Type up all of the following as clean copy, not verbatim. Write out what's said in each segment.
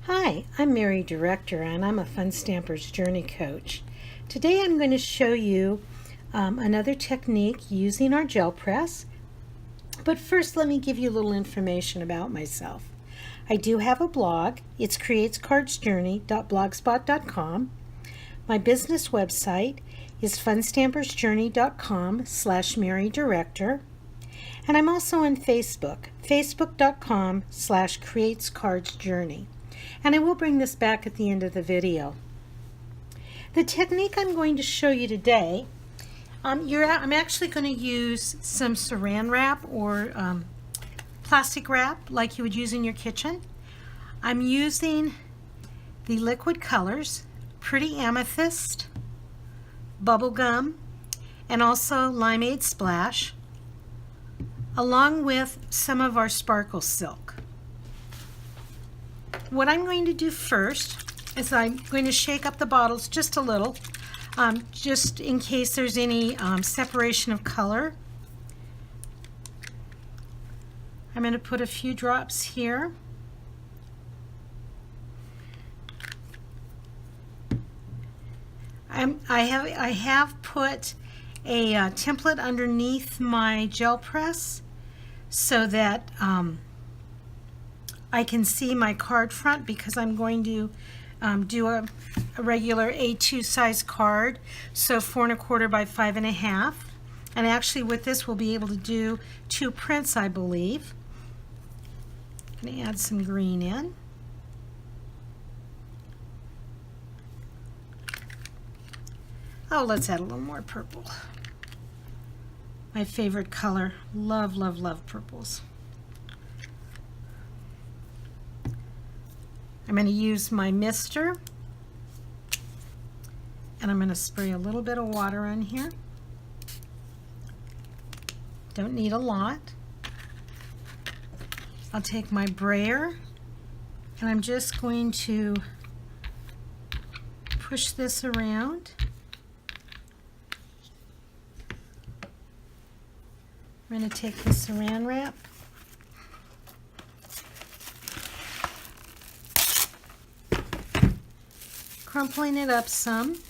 Hi, I'm Mary Director and I'm a Fun Stamper's Journey Coach. Today I'm going to show you another technique using our gel press. But first let me give you a little information about myself. I do have a blog. It's createscardsjourney.blogspot.com. My business website is funstampersjourney.com/Mary Director. And I'm also on Facebook, facebook.com/createscardsjourney. And I will bring this back at the end of the video. The technique I'm going to show you today, I'm actually going to use some saran wrap or plastic wrap like you would use in your kitchen. I'm using the Liquid Colors, Pretty Amethyst, Bubblegum, and also Limeade Splash, along with some of our Sparkle Silk. What I'm going to do first is I'm going to shake up the bottles just a little, just in case there's any separation of color. I'm going to put a few drops here. I have put a template underneath my gel press so that I can see my card front, because I'm going to do a regular A2 size card, so 4 1/4 by 5 1/2. And actually with this we'll be able to do 2 prints, I believe. I'm going to add some green in. Oh, let's add a little more purple. My favorite color. Love, love, love purples. I'm going to use my mister, and I'm going to spray a little bit of water on here. Don't need a lot. I'll take my brayer, and I'm just going to push this around. I'm going to take the saran wrap, crumpling it up some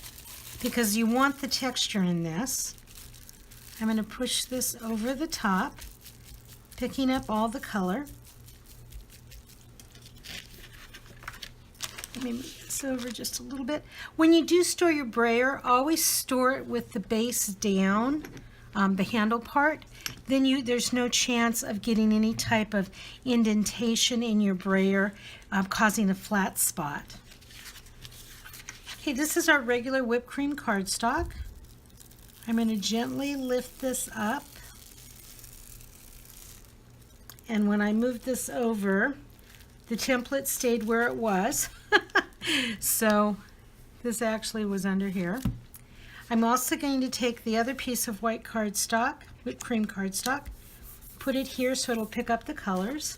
because you want the texture in this. I'm going to push this over the top, picking up all the color. Let me move this over just a little bit. When you do store your brayer, always store it with the base down, the handle part. Then there's no chance of getting any type of indentation in your brayer, causing a flat spot. Okay, this is our regular whipped cream cardstock. I'm going to gently lift this up. And when I moved this over, the template stayed where it was. So this actually was under here. I'm also going to take the other piece of white cardstock, whipped cream cardstock, put it here so it'll pick up the colors.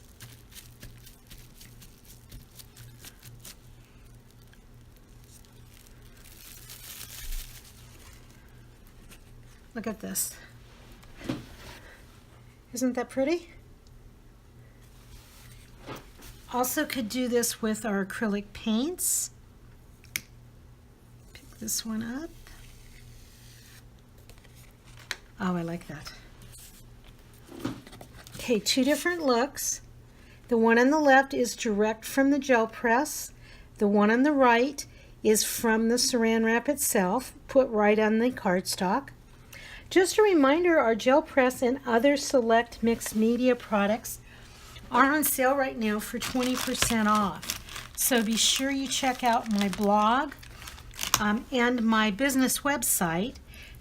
Look at this. Isn't that pretty? Also could do this with our acrylic paints. Pick this one up. Oh, I like that. Okay, 2 different looks. The one on the left is direct from the gel press. The one on the right is from the saran wrap itself, put right on the cardstock. Just a reminder, our gel press and other select mixed media products are on sale right now for 20% off. So be sure you check out my blog and my business website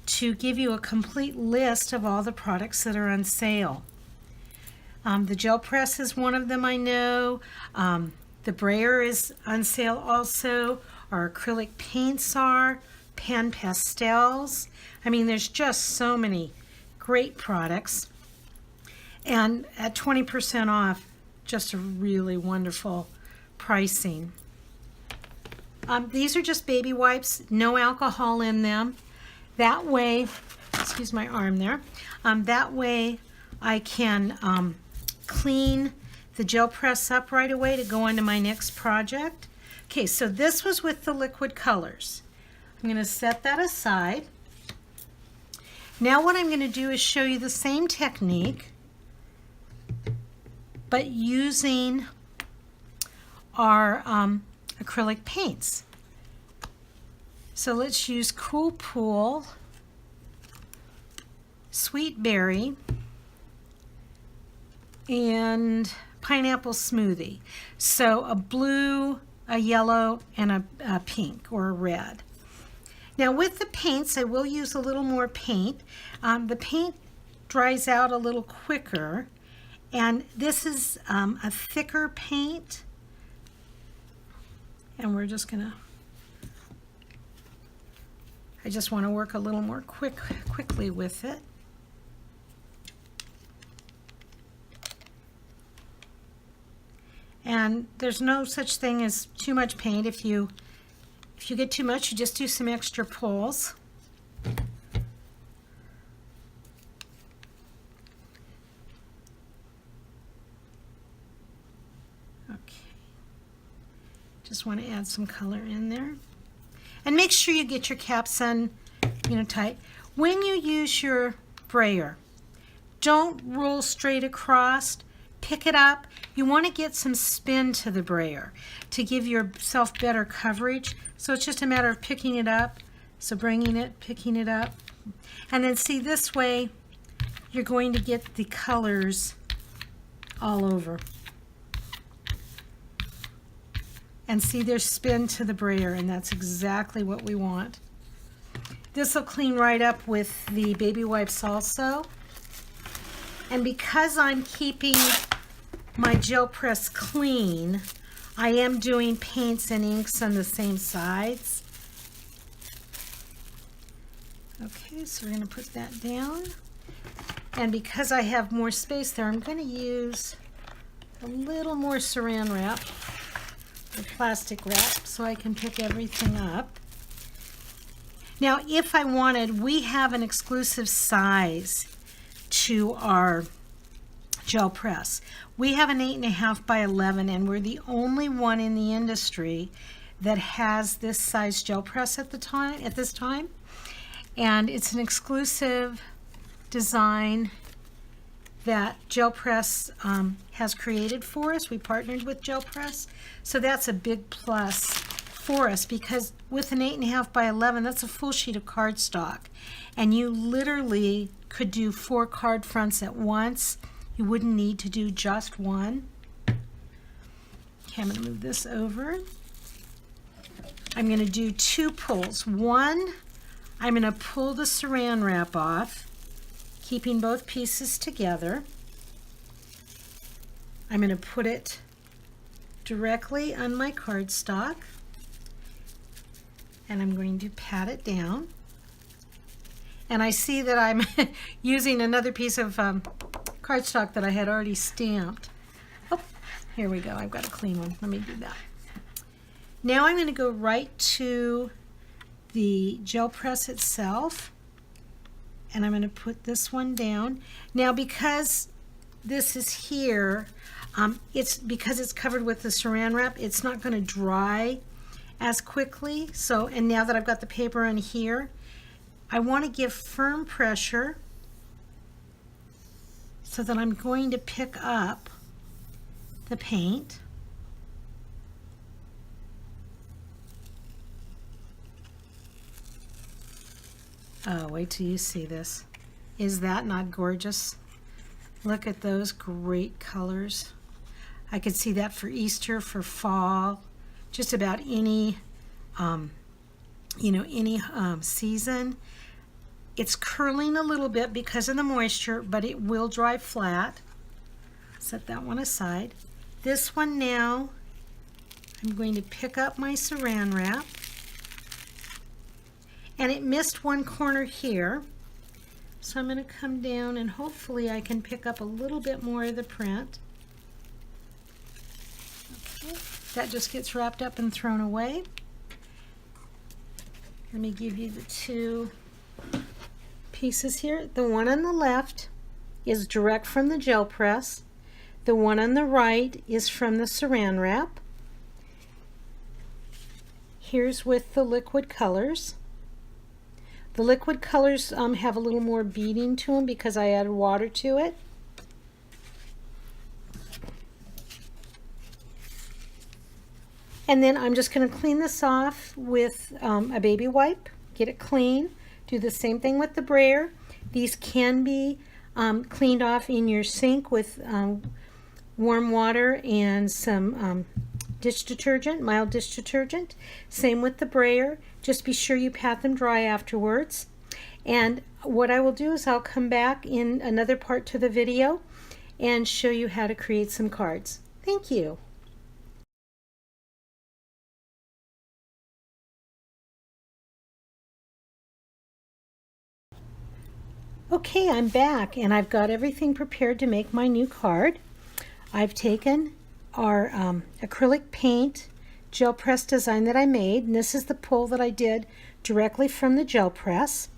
to give you a complete list of all the products that are on sale. The gel press is one of them, I know. The brayer is on sale also. Our acrylic paints are, pan pastels. I mean, there's just so many great products. And at 20% off, just a really wonderful pricing. These are just baby wipes, no alcohol in them. That way, excuse my arm there, that way I can clean the gel press up right away to go on to my next project. Okay, so this was with the liquid colors. I'm going to set that aside. Now what I'm going to do is show you the same technique, but using our acrylic paints. So let's use Cool Pool, Sweet Berry, and Pineapple Smoothie. So a blue, a yellow, and a pink or a red. Now with the paints, I will use a little more paint. The paint dries out a little quicker, and this is a thicker paint. And we're just gonna, I just want to work a little more quickly with it. And there's no such thing as too much paint. If you get too much, you just do some extra pulls. Okay. Just want to add some color in there. And make sure you get your caps on, tight. When you use your brayer, don't roll straight across. Pick it up. You want to get some spin to the brayer to give yourself better coverage. So it's just a matter of picking it up. So bringing it, picking it up. And then see, this way you're going to get the colors all over. And see, there's spin to the brayer, and that's exactly what we want. This will clean right up with the baby wipes also. And because I'm keeping my gel press clean, I am doing paints and inks on the same sides. Okay, so we're going to put that down. And because I have more space there, I'm going to use a little more saran wrap, or plastic wrap, so I can pick everything up. Now, if I wanted, we have an exclusive size to our gel press. We have an 8.5 by 11, and we're the only one in the industry that has this size gel press at this time. And it's an exclusive design that Gel Press has created for us. We partnered with Gel Press, so that's a big plus for us, because with an 8.5 by 11, that's a full sheet of cardstock, and you literally could do 4 card fronts at once. You wouldn't need to do just one. Okay, I'm going to move this over. I'm going to do 2 pulls. One, I'm going to pull the saran wrap off, keeping both pieces together. I'm going to put it directly on my cardstock, and I'm going to pat it down. And I see that I'm using another piece of cardstock that I had already stamped. Oh, here we go. I've got a clean one. Let me do that. Now I'm going to go right to the gel press itself, and I'm going to put this one down. Now, because this is here, because it's covered with the saran wrap, it's not going to dry as quickly. So, and now that I've got the paper on here, I want to give firm pressure so that I'm going to pick up the paint. Oh, wait till you see this. Is that not gorgeous? Look at those great colors. I could see that for Easter, for fall, just about any, season. It's curling a little bit because of the moisture, but it will dry flat. Set that one aside. This one now, I'm going to pick up my saran wrap. And it missed one corner here. So I'm going to come down and hopefully I can pick up a little bit more of the print. Okay, that just gets wrapped up and thrown away. Let me give you the 2 pieces here. The one on the left is direct from the gel press. The one on the right is from the Saran Wrap. Here's with the Liquid Colors. The Liquid Colors have a little more beading to them because I added water to it. And then I'm just going to clean this off with a baby wipe, get it clean. Do the same thing with the brayer. These can be cleaned off in your sink with warm water and some dish detergent, mild dish detergent. Same with the brayer. Just be sure you pat them dry afterwards. And what I will do is I'll come back in another part to the video and show you how to create some cards. Thank you. Okay, I'm back and I've got everything prepared to make my new card. I've taken our acrylic paint gel press design that I made, and this is the pull that I did directly from the gel press.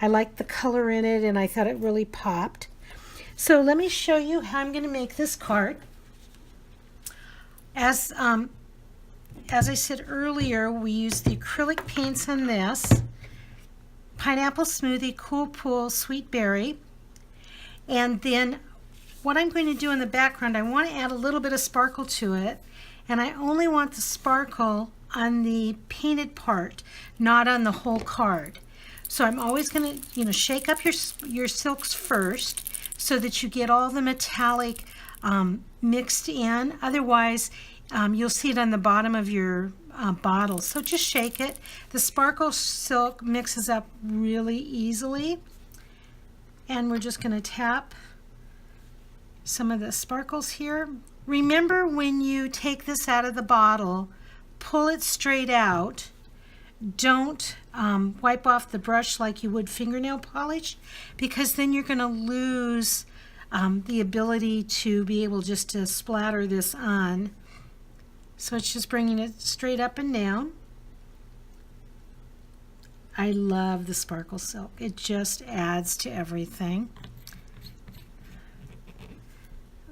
I liked the color in it and I thought it really popped. So let me show you how I'm going to make this card. As I said earlier, we use the acrylic paints on this. Pineapple Smoothie, Cool Pool, Sweet Berry. And then what I'm going to do in the background, I want to add a little bit of sparkle to it. And I only want the sparkle on the painted part, not on the whole card. So I'm always going to, shake up your silks first so that you get all the metallic mixed in. Otherwise, you'll see it on the bottom of your bottle. So just shake it. The sparkle silk mixes up really easily. And we're just going to tap some of the sparkles here. Remember, when you take this out of the bottle, pull it straight out. Don't wipe off the brush like you would fingernail polish, because then you're going to lose the ability to be able just to splatter this on. So it's just bringing it straight up and down. I love the sparkle silk. It just adds to everything.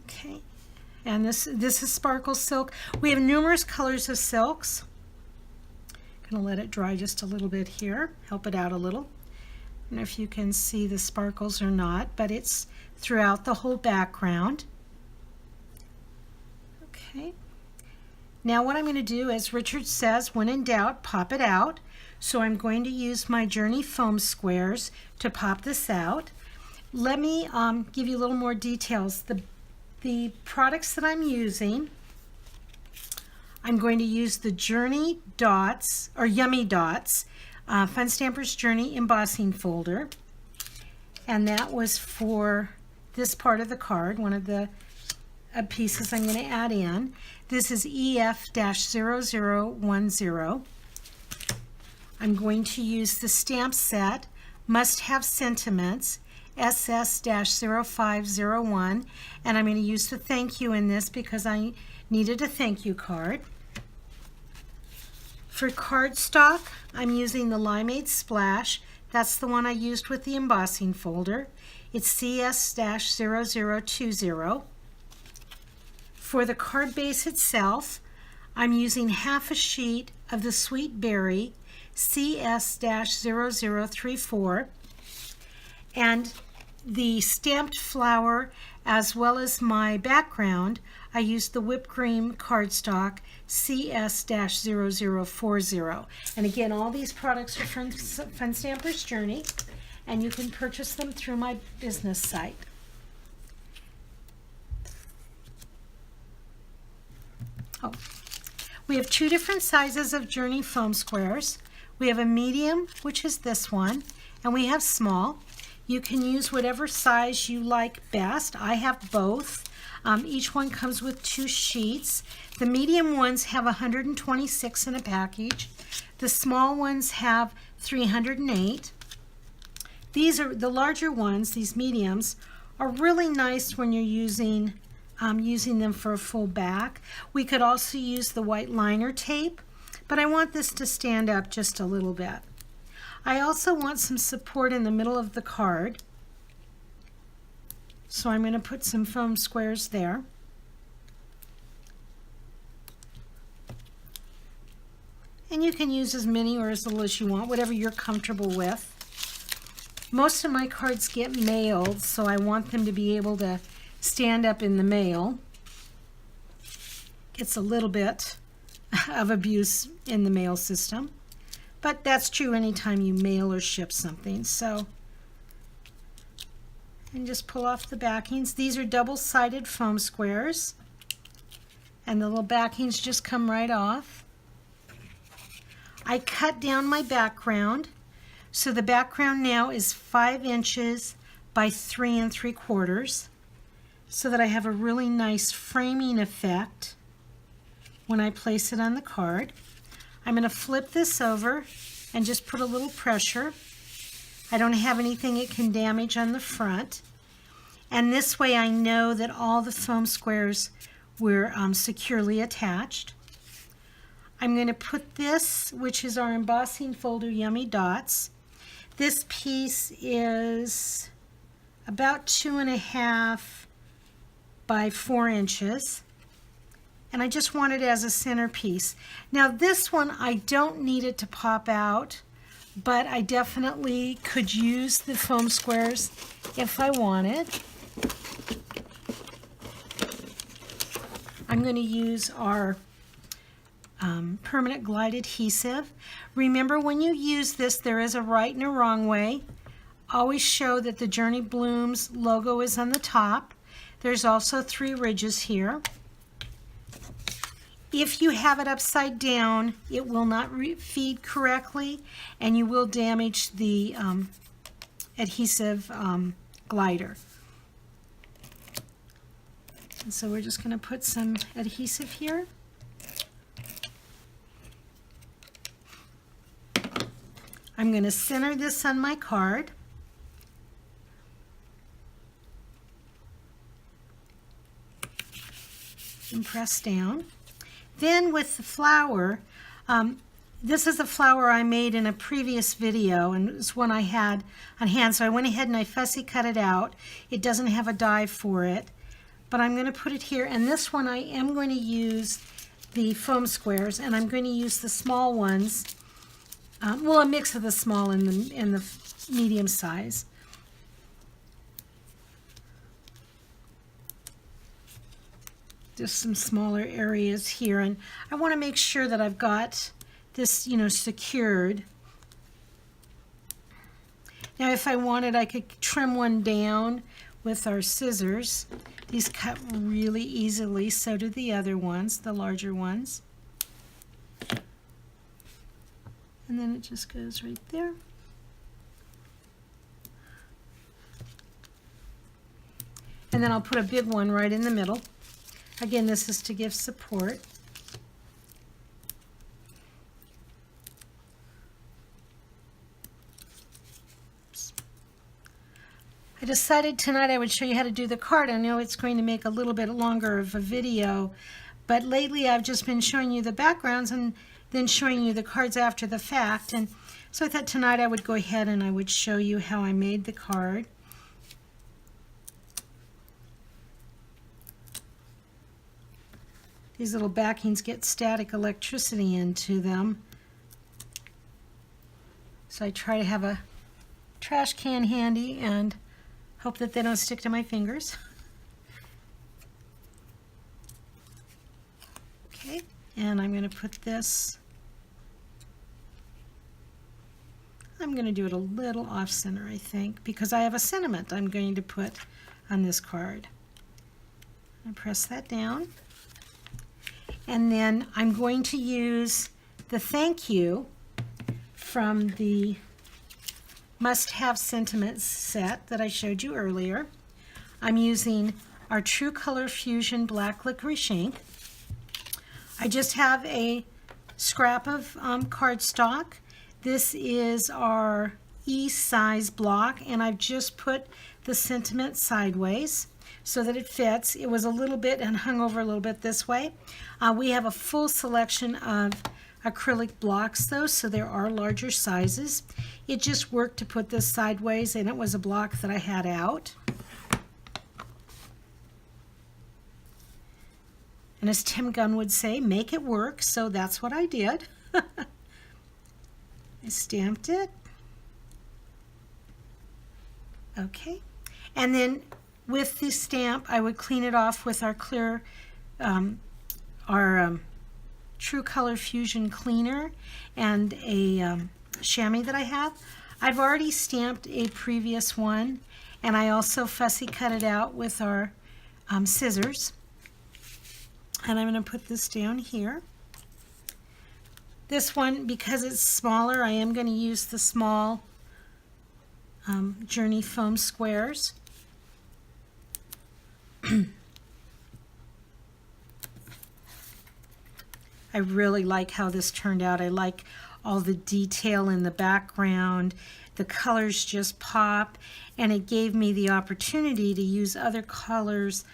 Okay, and this is sparkle silk. We have numerous colors of silks. Gonna let it dry just a little bit here, help it out a little. I don't know if you can see the sparkles or not, but it's throughout the whole background. Okay. Now what I'm going to do, as Richard says, when in doubt, pop it out. So I'm going to use my Journey foam squares to pop this out. Let me give you a little more details. The products that I'm using, I'm going to use the Journey Dots, or Yummy Dots, Fun Stampers Journey embossing folder. And that was for this part of the card, one of the pieces I'm going to add in. This is EF-0010. I'm going to use the stamp set Must Have Sentiments SS-0501, and I'm going to use the thank you in this because I needed a thank you card. For cardstock, I'm using the Limeade Splash. That's the one I used with the embossing folder. It's CS-0020. For the card base itself, I'm using half a sheet of the Sweet Berry CS-0034, and the stamped flower, as well as my background, I used the whipped cream cardstock CS-0040. And again, all these products are from Fun Stampers Journey, and you can purchase them through my business site. Oh, we have two different sizes of Journey foam squares. We have a medium, which is this one, and we have small. You can use whatever size you like best. I have both. Each one comes with 2 sheets. The medium ones have 126 in a package. The small ones have 308. These are the larger ones, these mediums, are really nice when you're using them for a full back. We could also use the white liner tape, but I want this to stand up just a little bit. I also want some support in the middle of the card, so I'm going to put some foam squares there. And you can use as many or as little as you want, whatever you're comfortable with. Most of my cards get mailed, so I want them to be able to stand up in the mail. It's a little bit of abuse in the mail system, but that's true anytime you mail or ship something. So, and just pull off the backings. These are double-sided foam squares, and the little backings just come right off. I cut down my background, so the background now is 5 inches by 3 3/4, so that I have a really nice framing effect when I place it on the card. I'm going to flip this over and just put a little pressure. I don't have anything it can damage on the front. And this way I know that all the foam squares were securely attached. I'm going to put this, which is our embossing folder Yummy Dots. This piece is about 2.5 by 4 inches. And I just want it as a centerpiece. Now this one, I don't need it to pop out, but I definitely could use the foam squares if I wanted. I'm going to use our permanent glide adhesive. Remember, when you use this, there is a right and a wrong way. Always show that the Journey Blooms logo is on the top. There's also 3 ridges here. If you have it upside down, it will not feed correctly, and you will damage the adhesive glider. And so we're just going to put some adhesive here. I'm going to center this on my card. And press down. Then with the flower, this is a flower I made in a previous video, and it's one I had on hand, so I went ahead and I fussy cut it out. It doesn't have a die for it, but I'm going to put it here, and this one I am going to use the foam squares, and I'm going to use the small ones, well, a mix of the small and the medium size. Just some smaller areas here, and I want to make sure that I've got this, secured. Now if I wanted, I could trim one down with our scissors. These cut really easily, so do the other ones, the larger ones. And then it just goes right there. And then I'll put a big one right in the middle. Again, this is to give support. Oops. I decided tonight I would show you how to do the card. I know it's going to make a little bit longer of a video, but lately I've just been showing you the backgrounds and then showing you the cards after the fact. And so I thought tonight I would go ahead and I would show you how I made the card. These little backings get static electricity into them. So I try to have a trash can handy and hope that they don't stick to my fingers. Okay, and I'm going to put this, I'm going to do it a little off center, I think, because I have a sentiment I'm going to put on this card. I press that down. And then I'm going to use the thank you from the must-have sentiments set that I showed you earlier. I'm using our True Color Fusion Black Licorice ink. I just have a scrap of cardstock. This is our E-size block, and I've just put the sentiment sideways so that it fits. It was a little bit and hung over a little bit this way. We have a full selection of acrylic blocks though, so there are larger sizes. It just worked to put this sideways, and it was a block that I had out. And as Tim Gunn would say, make it work, so that's what I did. I stamped it. Okay. And then with the stamp, I would clean it off with our clear, True Color Fusion cleaner and a chamois that I have. I've already stamped a previous one, and I also fussy cut it out with our scissors. And I'm going to put this down here. This one, because it's smaller, I am going to use the small Journey foam squares. I really like how this turned out. I like all the detail in the background. The colors just pop, and it gave me the opportunity to use other colors,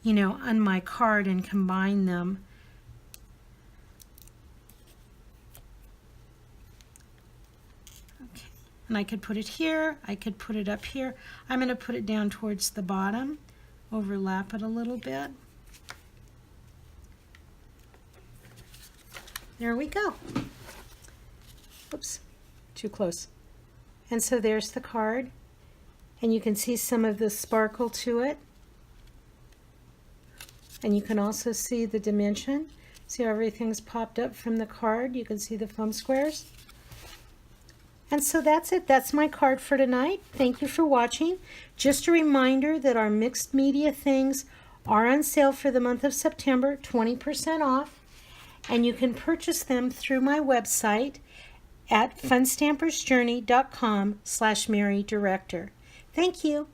you know, on my card and combine them. Okay. And I could put it here, I could put it up here. I'm going to put it down towards the bottom, overlap it a little bit. There we go. Oops, too close. And so there's the card, and you can see some of the sparkle to it. And you can also see the dimension. See how everything's popped up from the card? You can see the foam squares. And so that's it. That's my card for tonight. Thank you for watching. Just a reminder that our mixed media things are on sale for the month of September, 20% off. And you can purchase them through my website at funstampersjourney.com/MaryDirector. Thank you.